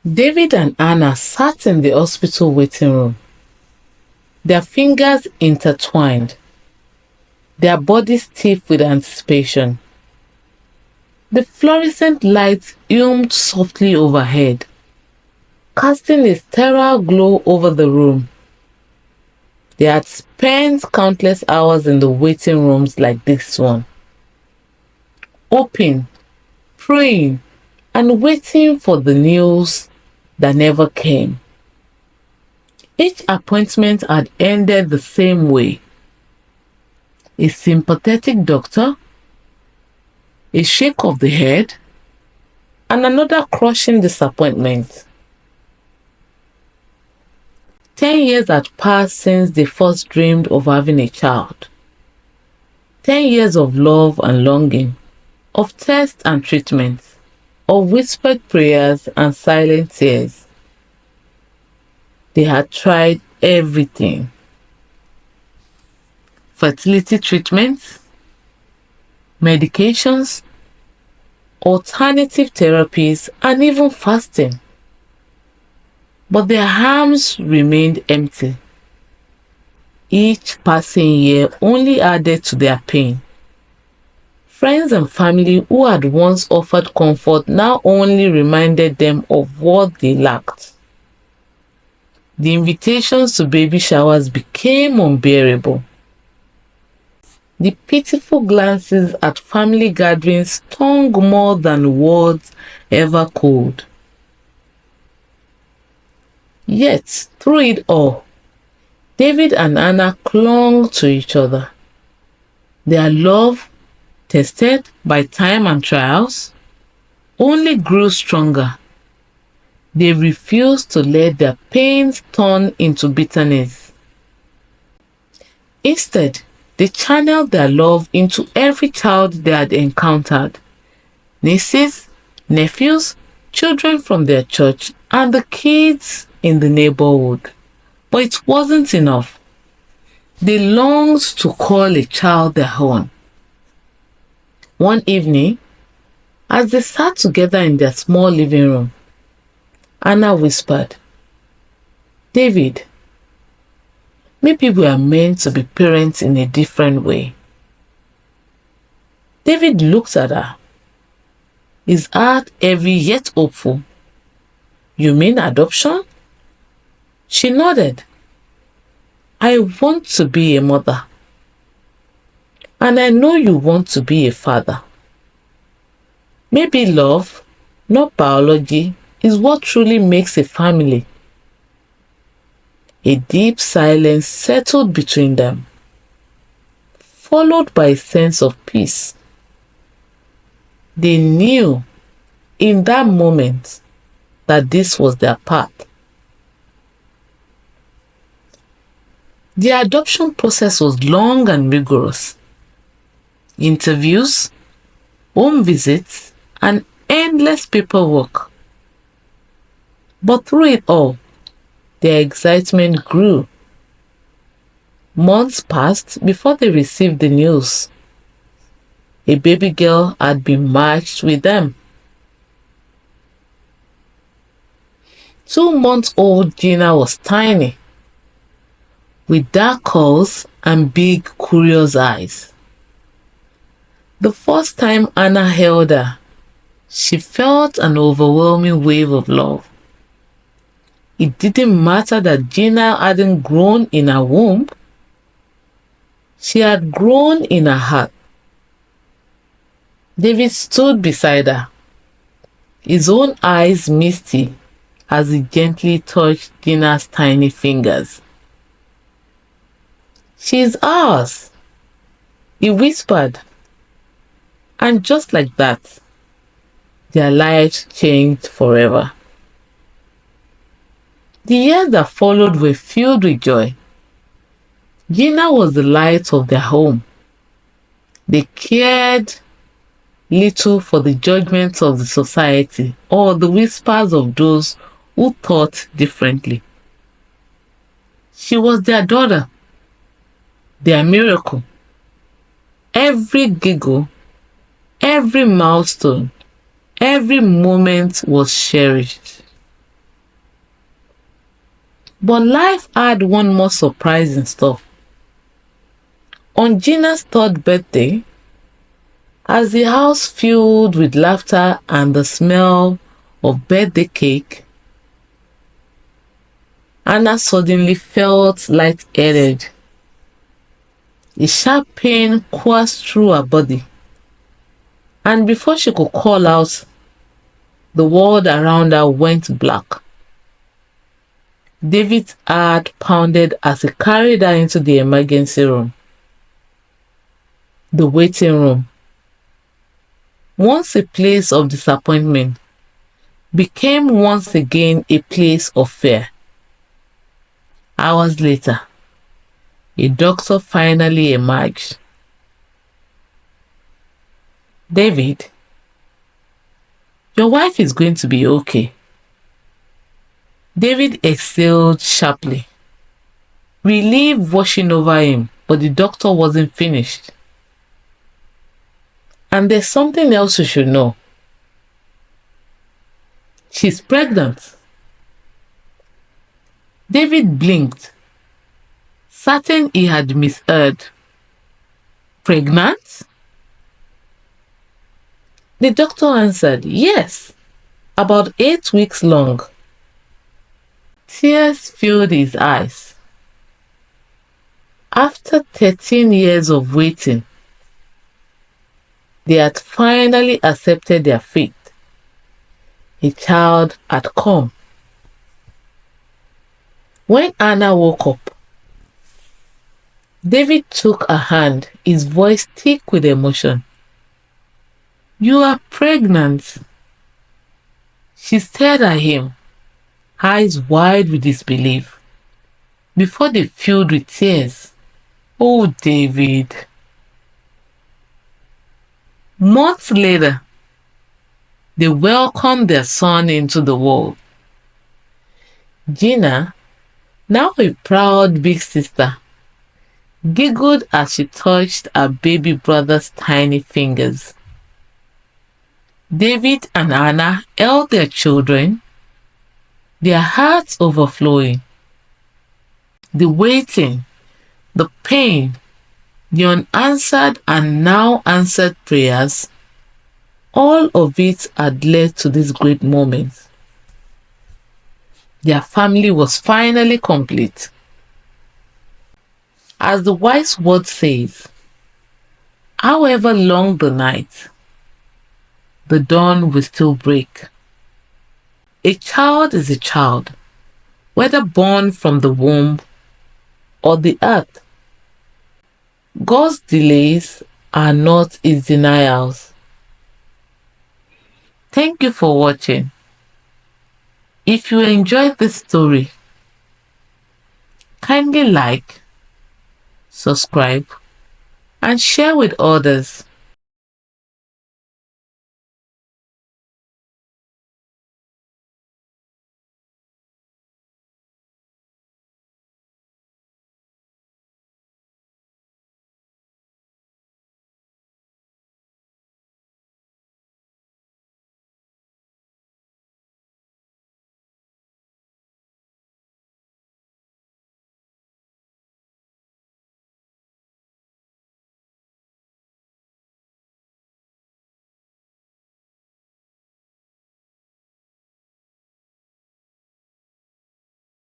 David and Anna sat in the hospital waiting room, their fingers intertwined, their bodies stiff with anticipation. The fluorescent lights hummed softly overhead, casting a sterile glow over the room. They had spent countless hours in the waiting rooms like this one, hoping, praying, and waiting for the news that never came. Each appointment had ended the same way: a sympathetic doctor, a shake of the head, and another crushing disappointment. 10 years had passed since they first dreamed of having a child. 10 years of love and longing, of tests and treatments, of whispered prayers and silent tears. They had tried everything: fertility treatments, medications, alternative therapies, and even fasting. But their arms remained empty. Each passing year only added to their pain. Friends and family who had once offered comfort now only reminded them of what they lacked. The invitations to baby showers became unbearable. The pitiful glances at family gatherings stung more than words ever could. Yet, through it all, David and Anna clung to each other. Their love, tested by time and trials, only grew stronger. They refused to let their pains turn into bitterness. Instead, they channeled their love into every child they had encountered: nieces, nephews, children from their church, and the kids in the neighborhood. But it wasn't enough. They longed to call a child their own. One evening, as they sat together in their small living room, Anna whispered, "David, maybe we are meant to be parents in a different way." David looked at her, his heart heavy yet hopeful. "You mean adoption?" She nodded. "I want to be a mother. And I know you want to be a father. Maybe love, not biology, is what truly makes a family." A deep silence settled between them, followed by a sense of peace. They knew in that moment that this was their path. The adoption process was long and rigorous. Interviews, home visits, and endless paperwork. But through it all, their excitement grew. Months passed before they received the news. A baby girl had been matched with them. 2-month-old Gina was tiny, with dark curls and big, curious eyes. The first time Anna held her, she felt an overwhelming wave of love. It didn't matter that Gina hadn't grown in her womb. She had grown in her heart. David stood beside her, his own eyes misty as he gently touched Gina's tiny fingers. "She's ours," he whispered. And just like that, their lives changed forever. The years that followed were filled with joy. Gina was the light of their home. They cared little for the judgments of the society or the whispers of those who thought differently. She was their daughter, their miracle. Every giggle, every milestone, every moment was cherished. But life had one more surprise in store. On Gina's third birthday, as the house filled with laughter and the smell of birthday cake, Anna suddenly felt lightheaded. A sharp pain coursed through her body, and before she could call out, the world around her went black. David's heart pounded as he carried her into the emergency room. The waiting room, once a place of disappointment, became once again a place of fear. Hours later, a doctor finally emerged. "David, your wife is going to be okay." David exhaled sharply, relief washing over him, but the doctor wasn't finished. "And there's something else you should know. She's pregnant." David blinked, certain he had misheard. "Pregnant?" The doctor answered, "Yes, about 8 weeks long." Tears filled his eyes. After 13 years of waiting, they had finally accepted their fate. A child had come. When Anna woke up, David took her hand, his voice thick with emotion. "You are pregnant." She stared at him, eyes wide with disbelief, before they filled with tears. "Oh, David." Months later, they welcomed their son into the world. Gina, now a proud big sister, giggled as she touched her baby brother's tiny fingers. David and Anna held their children, their hearts overflowing. The waiting, the pain, the unanswered and now answered prayers, all of it had led to this great moment. Their family was finally complete. As the wise word says, however long the night, the dawn will still break. A child is a child, whether born from the womb or the earth. God's delays are not his denials. Thank you for watching. If you enjoyed this story, kindly like, subscribe, and share with others.